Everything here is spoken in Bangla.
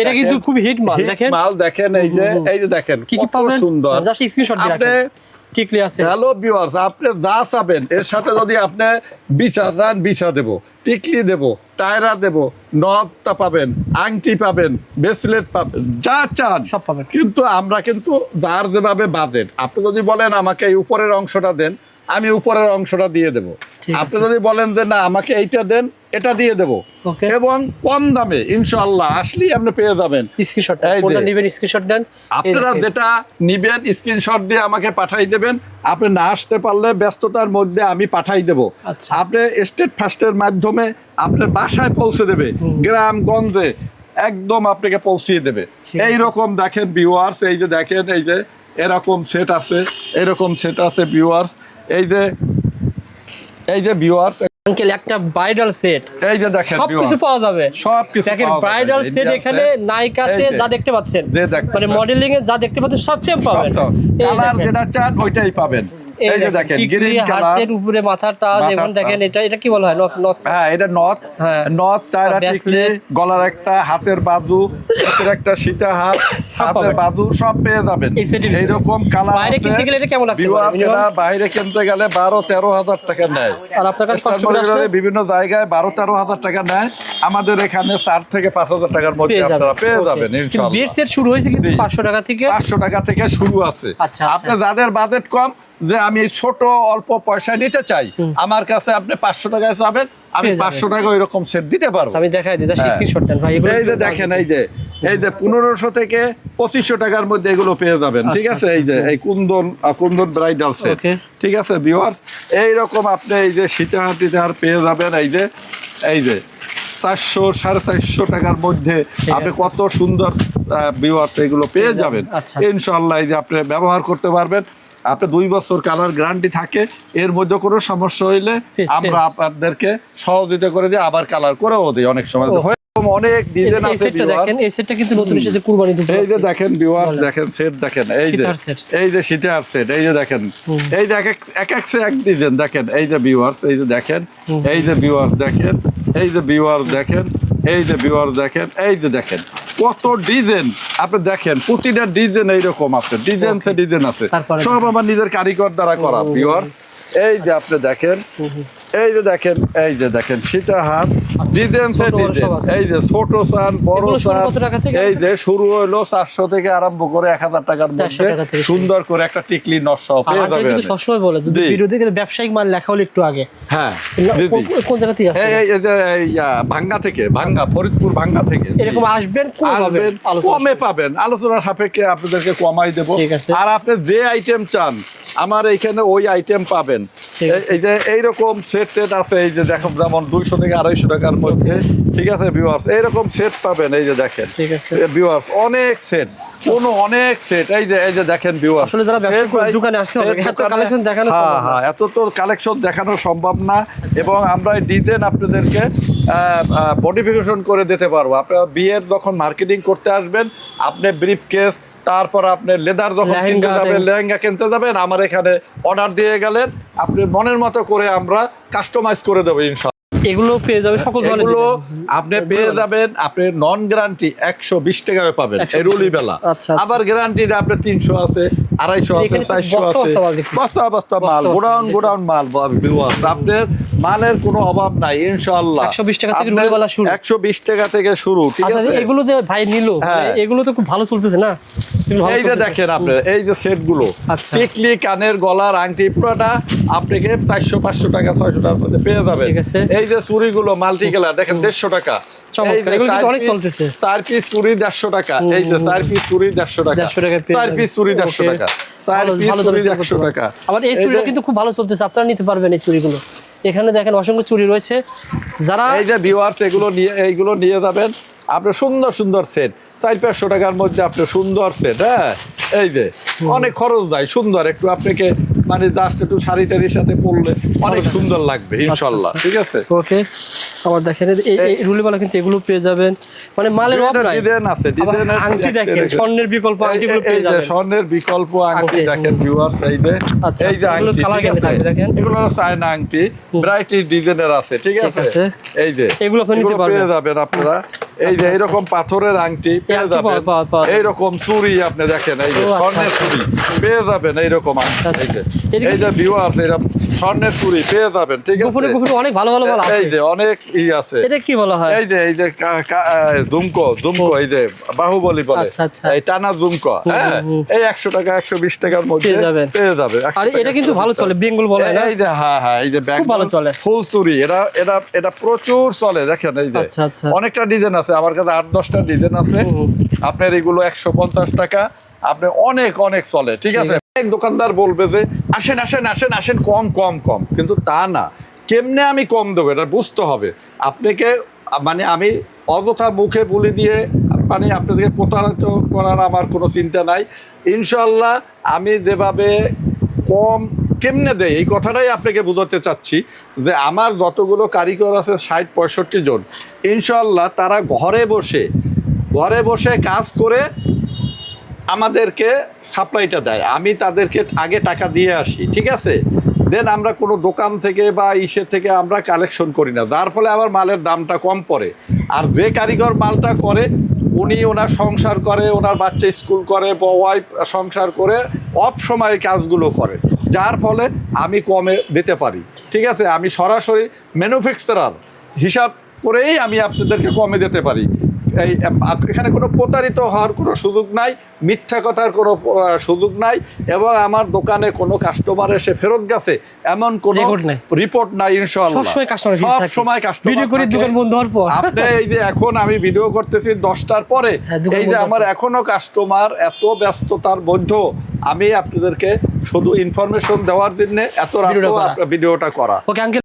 এটা কিন্তু খুব হিট মাল দেখেন, মাল দেখেন, এই যে দেখেন কি কি কত পাবেন সুন্দর। জাস্ট স্ক্রিনশট দিয়ে আপনি রাখেন কি ক্লিয়ার আছে। হ্যালো ভিউয়ার্স, আপনি যা চাবেন এর সাথে যদি আপনি বিছা চান বিছা দেবো, টিকলি দেবো, টায়রা দেবো, নথটা পাবেন, আংটি পাবেন, ব্রেসলেট পাবেন, যা চান সব পাবেন। কিন্তু আমরা কিন্তু যার যেভাবে বাজেট, আপনি যদি বলেন আমাকে এই উপরের অংশটা দেন, আমি উপরের অংশটা দিয়ে দেবো। ঠিক আপনি আছে। যদি বলেন যে না আমাকে এইটা দেন, এটা দিয়ে দেবো, ওকে। এবং কম দামে ইনশাআল্লাহ আসলেই আপনি পেয়ে যাবেন। স্ক্রিনশট এই যে। কোনটা নেবেন স্ক্রিনশট দেন, আপনারা যেটা নিবেন স্ক্রিনশট দিয়ে আমাকে পাঠাই দেবেন। আপনি না আসতে পারলে ব্যস্ততার মধ্যে আমি পাঠাই দেব। আচ্ছা। আপনি স্টেট ফাস্টের মাধ্যমে আপনার বাসায় পৌঁছে দেবে, গ্রাম গঞ্জে একদম আপনাকে পৌঁছিয়ে দেবে। ঠিক আছে। এই রকম দেখেন ভিউয়ার্স, এই যে দেখেন, এই যে এরকম সেট আছে, এরকম সেট আছে ভিউয়ার্স, এই যে ভিউয়ার্স, আঙ্কেল একটা ব্রাইডাল সেট, এই যে দেখেন সবকিছু viewers, পাওয়া যাবে। সবকিছু দেখেন পাওয়া যাবে। ব্রাইডাল সেট Indian এখানে set, নায়িকাতে এই যে। যা দেখতে পাচ্ছেন, যে দেখতে মানে পাচ্ছেন। মডেলিং এ যা দেখতে পাচ্ছেন সব সেম পাবেন। এই কালার দেখেন। যেটা চান ওইটাই পাবেন। এই যে দেখেন গ্রিন কালার, হার্সের উপরে মাথার টাচ, এবং মাথার দেখেন এটা কি বলা হয় নথ। হ্যাঁ এটা নথ, হ্যাঁ। নথ, টায়রা, আর টিকলি, bracelet। গলার একটা, হাতের বাজু, হাতের একটা সীতা হাত, সব হাতের পাবেন। বাজু সব পেয়ে যাবেন। এই set এর ভিতরে। এইরকম কালার বাইরে কিনতে গেলে এটা কেমন লাগতে পারে? এটা বাইরে কিনতে গেলে 12-13 হাজার টাকা নেয়। আর আপনার কাছে কষ্ট করে স্টার আসলে বিভিন্ন জায়গায় 12-13 হাজার টাকা নেয়, আমাদের এখানে 4 থেকে 5 হাজার টাকার মধ্যে পেয়ে আপনারা পেয়ে যাবেন। যাবেন কিন্তু ইনশাআল্লাহ। বিয়ের সেট শুরু হয়েছে কিন্তু জি। 500 টাকা থেকে। 500 টাকা থেকে শুরু আছে। আচ্ছা, আপনি যাদের বাজেট কম, যে আমি ছোট অল্প পয়সা নিতে চাই, আমার কাছে আপনি 500 টাকায় চাবেন, আমি পেয়ে যাবেন। 500 টাকা ওইরকম সেট দিতে পারবো। আমি দেখাই দিই হ্যাঁ। স্ক্রিনশট দেন ভাই, এগুলো এই যে দেখেন, এই যে 1500 থেকে 2500 টাকার মধ্যে এগুলো পেয়ে যাবেন। ঠিক আচ্ছা, আছে, এই যে এই কুন্দন ব্রাইডাল সেট। Okay. ঠিক আছে ভিউয়ার্স, এইরকম আপনি এই যে সীতাহার টিতাহার পেয়ে যাবেন। এই যে 400-450 টাকার মধ্যে আপনি কত সুন্দর ভিউয়ার্স এগুলো পেয়ে যাবেন আচ্ছা। ইনশাআল্লাহ। এই যে আপনি ব্যবহার করতে পারবেন, আপনি 2 বছর কালার গ্যারান্টি থাকে, এর মধ্যে কোনো সমস্যা হইলে আমরা আপনাদেরকে সহযোগিতা করে দিই, আবার কালার করেও দিই অনেক সময়। অনেক ডিজাইন এই আছে সেটটা viewers। দেখেন, এই সেটটা কিন্তু নতুন এসেছে কুরবানি দিতে। এই যে দেখেন ভিউয়ার্স, দেখেন সেট দেখেন, এই যে সীতাহার set। এই যে সীতাহার সেট, এই যে দেখেন, এই যে এক সে এক ডিজাইন দেখেন। এই যে ভিউয়ার্স, এই যে দেখেন, এই যে ভিউয়ার্স দেখেন, এই যে ভিউয়ার্স দেখেন, এই যে ভিউয়ার্স দেখেন, এই যে দেখেন কত ডিজাইন। আপনি দেখেন প্রতিটা ডিজাইন এইরকম আছে, ডিজাইন সে ডিজাইন আছে, তারপরে সব আমার নিজের কারিগর দ্বারা করা ভিউয়ার্স। এই যে আপনি দেখেন, এই যে দেখেন, এই যে দেখেন সীতাহার ডিজাইন সে ছোট বড় ডিজাইন, সব আছে। এই যে ছোট সান বড় এগুলো শুরু সান, কত টাকা থেকে? এই যে শুরু হলো 400 থেকে আরম্ভ করে 1000 টাকার 400 মধ্যে টাকা থেকে। সুন্দর করে একটা টিকলি নকশা পেয়ে আমাদের যাবেন। কিন্তু সবসময় বলে যদি জি। ভিডিওতে কিন্তু ব্যবসায়িক মাল লেখা হলো একটু আগে। হ্যাঁ দিদি। কোন জায়গা থেকে আসছে? এই যে ভাঙ্গা থেকে, ভাঙ্গা ফরিদপুর ভাঙ্গা থেকে এরকম আসবেন কম পাবেন, আসবেন, আলোচনা কমে পাবেন, আলোচনার সাপেক্ষে আপনাদেরকে কমাই দেবো। ঠিক আছে। আর আপনি যে আইটেম চান আমার এইখানে ওই আইটেম পাবেন। ঠিক আছে। এই যে এইরকম সেট টেট আছে, এই যে দেখো যেমন 200 থেকে 250 টাকার মধ্যে। ঠিক আছে ভিউয়ার্স, এইরকম সেট পাবেন। এই যে দেখেন ঠিক আছে। ভিউয়ার্স, অনেক সেট, অনেক সেট। এই যে দেখেন ভিউয়ার্স, আসলে যারা ব্যবসা করে দোকানে আসতে হবে, এত কালেকশন দেখানো সম্ভব না। হ্যাঁ এত তো কালেকশন দেখানো সম্ভব না। এবং আমরা এই ডিজাইন আপনাদেরকে মডিফিকেশন করে দিতে পারবো। আপনারা বিয়ের যখন মার্কেটিং করতে আসবেন, আপনি ব্রিফ কেস, তারপর আপনি লেদার যখন কিনতে যাবেন, লেহেঙ্গা কিনতে যাবেন, আমার এখানে অর্ডার দিয়ে গেলেন, আপনি মনের মতো করে আমরা কাস্টমাইজ করে দেবো ইনশাআল্লাহ। এগুলো পেয়ে যাবে সকল ধরনের এগুলো ডিজাইন। আপনি পেয়ে যাবেন, আপনি নন গ্যারান্টি 120 টাকায় পাবেন 120 এই রুলি বেলা। আচ্ছা। আবার গ্যারান্টিটা আপনি 300 আছে, 250 আছে, এখানে 400 বস্তা আছে, বস্তা মাল দেখছি। বস্তা মাল, গোডাউন মাল। আপনার মালের কোনো অভাব নাই ইনশাআল্লাহ। 120 টাকা থেকে রুলি বেলা শুরু। 120 টাকা থেকে শুরু। ঠিক আচ্ছা, আছে, এগুলো যে ভাই নিলো, হ্যাঁ। এগুলো তো খুব ভালো চলতেছে না? এগুলো ভালো এই যে চলতেছে। দেখেন আপনি, এই যে সেট গুলো আচ্ছা। টিকলি, কানের, গলার আংটি পুরোটা আপনাকে 400-500 টাকা 600 টাকার মধ্যে পেয়ে যাবেন। ঠিক আছে। এই যে চুড়িগুলো মাল্টি কালার দেখেন 150 টাকা। চমৎকার, এই যে এগুলো কিন্তু 4 অনেক piece- চলতেছে। 4 পিস চুড়ি 150 টাকা। এই যে 4 পিস চুড়ি 150 টাকা, 150 টাকায় পেয়ে 4 পিস চুড়ি 150 Okay. টাকা, 4 ভালো- পিস ভালো চুড়ি দামে 100 টাকা। আবার এই চুড়িটা কিন্তু খুব ভালো চলতেছে, আপনারা নিতে পারবেন এই চুড়িগুলো। এখানে দেখেন অসংখ্য চুড়ি রয়েছে। যারা এই যে ভিউয়ার্স এইগুলো নিয়ে যাবেন, আপনি সুন্দর সেট 400-500 টাকার মধ্যে আপনি সুন্দর সেট। হ্যাঁ এই যে অনেক খরচ যায়, সুন্দর একটু আপনাকে মানে জাস্ট একটু শাড়ি টাড়ির সাথে পরলে অনেক সুন্দর লাগবে ইনশাআল্লাহ। ঠিক আছে, ওকে। আবার দেখেন এই রুলিওয়ালা কিন্তু এগুলো পেয়ে যাবেন, মানে মালের অভাব নাই। ডিজাইন আছে, আবার ডিজাইনের আংটি দেখেন, স্বর্ণের বিকল্প আংটিগুলো পেয়ে এই যে যাবেন। স্বর্ণের বিকল্প আংটি Okay. দেখেন ভিউয়ার্স। এই যে আচ্ছা, এই যে এগুলো আংটি, colour ঠিক কেমন আছে? থাকবে দেখেন। এগুলো চায়না আংটি, ব্রাইট ডিজাইনের আছে। ঠিক ঠিক আছে, আছে। এই যে এগুলো আপনি নিতে এগুলো পেয়ে পারবেন। যাবেন আপনারা। এই যে এইরকম পাথরের আংটি পেয়ে আংটি যাবেন, পাওয়া যায়। এইরকম চুড়ি আপনি দেখেন, এই যে ও, আচ্ছা, স্বর্ণের আচ্ছা। চুড়ি পেয়ে যাবেন, এইরকম আংটি, আচ্ছা। এই যে এটা এই যে ভিউয়ার্স, এরকম স্বর্ণের চুড়ি পেয়ে যাবেন, ঠিক গোপনে আছে। গোপনে অনেক ভালো ভালো মাল আছে। এই যে অনেক আছে, এটা কি বলা হয়? এই যে ঝুমকো, এই যে বাহুবলী বলে, আচ্ছা, আচ্ছা। এই টানা ঝুমকো, হ্যাঁ, এই 100 টাকা 120 টাকার মধ্যে পেয়ে যাবেন। পেয়ে যাবে। আর এটা কিন্তু ভালো চলে, বেঙ্গল বলে না? এই যে হ্যাঁ, এই যে খুব ভালো চলে। ফুল চুরি, এটা প্রচুর চলে, দেখেন এই যে আচ্ছা, আচ্ছা। অনেকটা ডিজাইন আছে আমার কাছে, 8-10টা ডিজাইন আছে। আপনার এগুলো 150 টাকা, আপনি অনেক অনেক চলে, ঠিক আছে। এক দোকানদার বলবে যে আসেন আসেন আসেন আসেন, কম কম কম, কিন্তু তা না। কেমনে আমি কম দেবো এটা বুঝতে হবে আপনাকে। মানে আমি অযথা মুখে বলে দিয়ে মানে আপনাদেরকে প্রতারিত করার আমার কোনো চিন্তা নাই। ইনশাল্লাহ আমি যেভাবে কম কেমনে দেয় এই কথাটাই আপনাকে বোঝাতে চাচ্ছি, যে আমার যতগুলো কারিগর আছে 60-65 জন, ইনশাল্লাহ তারা ঘরে বসে কাজ করে আমাদেরকে সাপ্লাইটা দেয়। আমি তাদেরকে আগে টাকা দিয়ে আসি, ঠিক আছে। দেন আমরা কোনো দোকান থেকে বা ইসে থেকে আমরা কালেকশন করি না, যার ফলে আমার মালের দামটা কম পড়ে। আর যে কারিগর মালটা করে উনি ওনার সংসার করে, ওনার বাচ্চা স্কুল করে, ওয়াইফ সংসার করে, অফ সময়ে কাজগুলো করে, যার ফলে আমি কমে দিতে পারি, ঠিক আছে। আমি সরাসরি ম্যানুফ্যাকচারার হিসাব করেই আমি আপনাদেরকে কমে দিতে পারি। এই এখানে কোনো প্রতারিত হওয়ার কোনো সুযোগ নাই, মিথ্যা কথার কোনো সুযোগ নাই, এবং আমার দোকানে কোনো কাস্টমার এসে ফেরত গেছে এমন কোনো রিপোর্ট নাই। ইনশাআল্লাহ সব সময় কাস্টমার ভিডিও করে দোকান বন্ধ হওয়ার পর আপনি এই যে এখন আমি ভিডিও করতেছি 10টার পরে, এই যে আমার এখনো কাস্টমার, এত ব্যস্ততার মধ্যেও আমি আপনাদেরকে শুধু ইনফরমেশন দেওয়ার জন্য এত রাত ভিডিওটা করা। Okay uncle.